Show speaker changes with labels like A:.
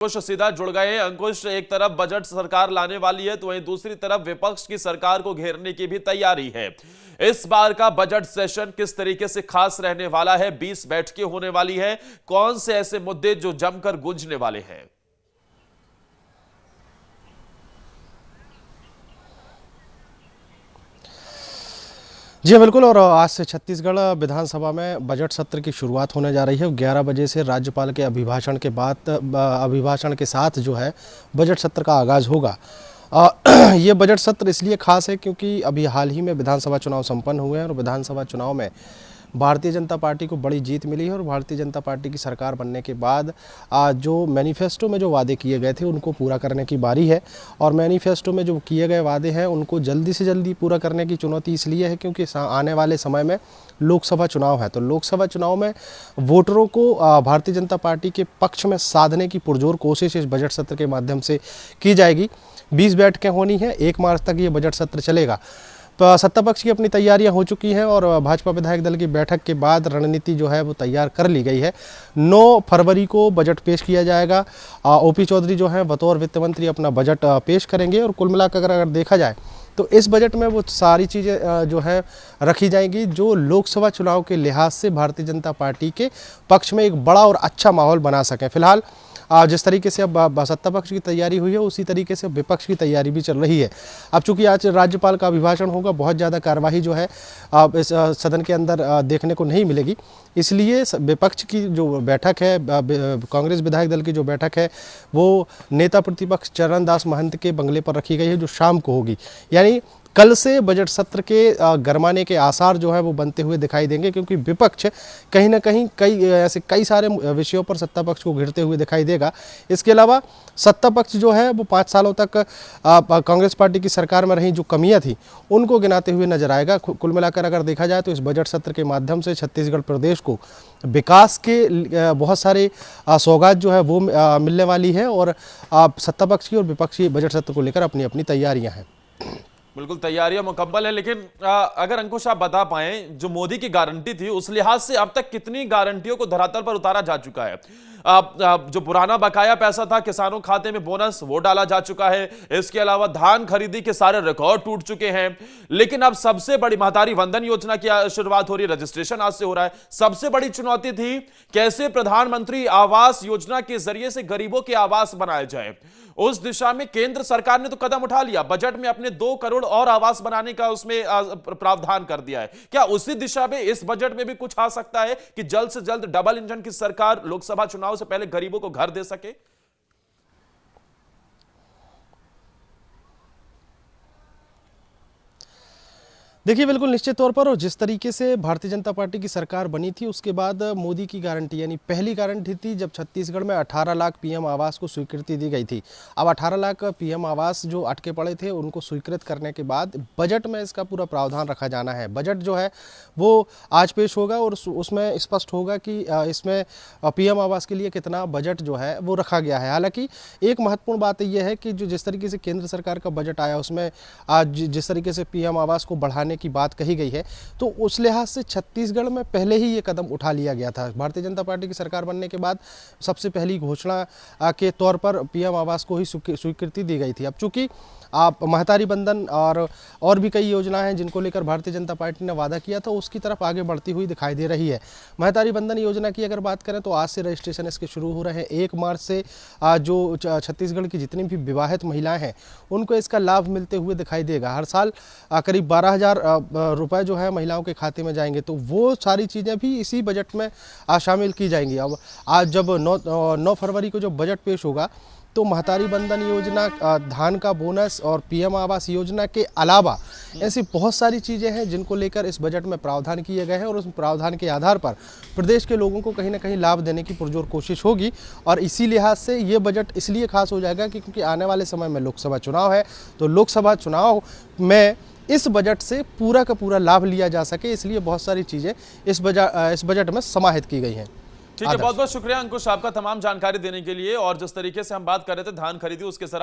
A: अंकुश सीधा जुड़ गए। अंकुश, एक तरफ बजट सरकार लाने वाली है तो वहीं दूसरी तरफ विपक्ष की सरकार को घेरने की भी तैयारी है। इस बार का बजट सेशन किस तरीके से खास रहने वाला है? 20 बैठकें होने वाली है। कौन से ऐसे मुद्दे जो जमकर गूंजने वाले हैं?
B: जी बिल्कुल। और आज से छत्तीसगढ़ विधानसभा में बजट सत्र की शुरुआत होने जा रही है। 11 बजे से राज्यपाल के अभिभाषण के साथ जो है बजट सत्र का आगाज़ होगा। ये बजट सत्र इसलिए खास है क्योंकि अभी हाल ही में विधानसभा चुनाव संपन्न हुए हैं और विधानसभा चुनाव में भारतीय जनता पार्टी को बड़ी जीत मिली है और भारतीय जनता पार्टी की सरकार बनने के बाद जो मैनिफेस्टो में जो वादे किए गए थे उनको पूरा करने की बारी है। और मैनिफेस्टो में जो किए गए वादे हैं उनको जल्दी से जल्दी पूरा करने की चुनौती इसलिए है क्योंकि आने वाले समय में लोकसभा चुनाव है। तो लोकसभा चुनाव में वोटरों को भारतीय जनता पार्टी के पक्ष में साधने की पुरजोर कोशिश इस बजट सत्र के माध्यम से की जाएगी। 20 बैठकें होनी है। 1 मार्च तक ये बजट सत्र चलेगा। सत्ता पक्ष की अपनी तैयारियां हो चुकी हैं और भाजपा विधायक दल की बैठक के बाद रणनीति जो है वो तैयार कर ली गई है। 9 फरवरी को बजट पेश किया जाएगा। ओपी चौधरी जो हैं बतौर वित्त मंत्री अपना बजट पेश करेंगे और कुल मिलाकर अगर देखा जाए तो इस बजट में वो सारी चीज़ें जो है रखी जाएंगी जो लोकसभा चुनाव के लिहाज से भारतीय जनता पार्टी के पक्ष में एक बड़ा और अच्छा माहौल बना सकें। फिलहाल जिस तरीके से अब सत्ता पक्ष की तैयारी हुई है उसी तरीके से विपक्ष की तैयारी भी चल रही है। अब चूंकि आज राज्यपाल का अभिभाषण होगा, बहुत ज़्यादा कार्यवाही जो है इस सदन के अंदर देखने को नहीं मिलेगी, इसलिए विपक्ष की जो बैठक है, कांग्रेस विधायक दल की जो बैठक है वो नेता प्रतिपक्ष चरणदास महंत के बंगले पर रखी गई है जो शाम को होगी। यानी कल से बजट सत्र के गरमाने के आसार जो है वो बनते हुए दिखाई देंगे क्योंकि विपक्ष कहीं ना कहीं कई सारे विषयों पर सत्ता पक्ष को घेरते हुए दिखाई देगा। इसके अलावा सत्ता पक्ष जो है वो 5 सालों तक कांग्रेस पार्टी की सरकार में रही जो कमियां थी उनको गिनाते हुए नजर आएगा। कुल मिलाकर अगर देखा जाए तो इस बजट सत्र के माध्यम से छत्तीसगढ़ प्रदेश को विकास के बहुत सारे सौगात जो है वो मिलने वाली है और सत्ता पक्ष की और विपक्षी बजट सत्र को लेकर अपनी अपनी तैयारियां हैं।
A: बिल्कुल तैयारियां मुकम्मल है, लेकिन अगर अंकुश आप बता पाएं, जो मोदी की गारंटी थी उस लिहाज से अब तक कितनी गारंटियों को धरातल पर उतारा जा चुका है? जो पुराना बकाया पैसा था किसानों खाते में बोनस वो डाला जा चुका है। इसके अलावा धान खरीदी के सारे रिकॉर्ड टूट चुके हैं। लेकिन अब सबसे बड़ी महतारी वंदन योजना की शुरुआत हो रही है, रजिस्ट्रेशन आज से हो रहा है। सबसे बड़ी चुनौती थी कैसे प्रधानमंत्री आवास योजना के जरिए से गरीबों के आवास बनाए जाए। उस दिशा में केंद्र सरकार ने तो कदम उठा लिया, बजट में अपने 2 करोड़ और आवास बनाने का उसमें प्रावधान कर दिया है। क्या उसी दिशा में इस बजट में भी कुछ आ सकता है कि जल्द से जल्द डबल इंजन की सरकार लोकसभा चुनाव से पहले गरीबों को घर दे सके?
B: देखिए बिल्कुल निश्चित तौर पर, और जिस तरीके से भारतीय जनता पार्टी की सरकार बनी थी उसके बाद मोदी की गारंटी यानी पहली गारंटी थी जब छत्तीसगढ़ में 18 लाख पीएम आवास को स्वीकृति दी गई थी। अब 18 लाख पीएम आवास जो अटके पड़े थे उनको स्वीकृत करने के बाद बजट में इसका पूरा प्रावधान रखा जाना है। बजट जो है वो आज पेश होगा और उसमें स्पष्ट होगा कि इसमें पीएम आवास के लिए कितना बजट जो है वो रखा गया है। हालांकि एक महत्वपूर्ण बात यह है कि जो जिस तरीके से केंद्र सरकार का बजट आया उसमें आज जिस तरीके से पीएम आवास को बढ़ाने की बात कही गई है तो उस लिहाज से छत्तीसगढ़ में पहले ही ये कदम उठा लिया गया था। भारतीय जनता पार्टी की सरकार बनने के बाद सबसे पहली घोषणा के तौर पर पीएम आवास को ही स्वीकृति दी गई थी। अब चूंकि आप महतारी बंधन और भी कई योजनाएं हैं जिनको लेकर भारतीय जनता पार्टी ने वादा किया था उसकी तरफ आगे बढ़ती हुई दिखाई दे रही है। महतारी बंधन योजना की अगर बात करें तो आज से रजिस्ट्रेशन इसके शुरू हो रहे हैं। 1 मार्च से जो छत्तीसगढ़ की जितनी भी विवाहित महिलाएं हैं उनको इसका लाभ मिलते हुए दिखाई देगा। हर साल करीब 12,000 रुपए जो है महिलाओं के खाते में जाएंगे, तो वो सारी चीज़ें भी इसी बजट में शामिल की जाएंगी। अब आज जब 9 फरवरी को जब बजट पेश होगा तो महतारी बंधन योजना, धान का बोनस और पीएम आवास योजना के अलावा ऐसी बहुत सारी चीज़ें हैं जिनको लेकर इस बजट में प्रावधान किए गए हैं और उस प्रावधान के आधार पर प्रदेश के लोगों को कहीं ना कहीं लाभ देने की पुरजोर कोशिश होगी। और इसी लिहाज से ये बजट इसलिए खास हो जाएगा कि क्योंकि आने वाले समय में लोकसभा चुनाव है, तो लोकसभा चुनाव में इस बजट से पूरा का पूरा लाभ लिया जा सके, इसलिए बहुत सारी चीज़ें इस बजट में समाहित की गई हैं।
A: ठीक है, बहुत बहुत शुक्रिया अंकुश आपका तमाम जानकारी देने के लिए। और जिस तरीके से हम बात कर रहे थे धान खरीदी उसके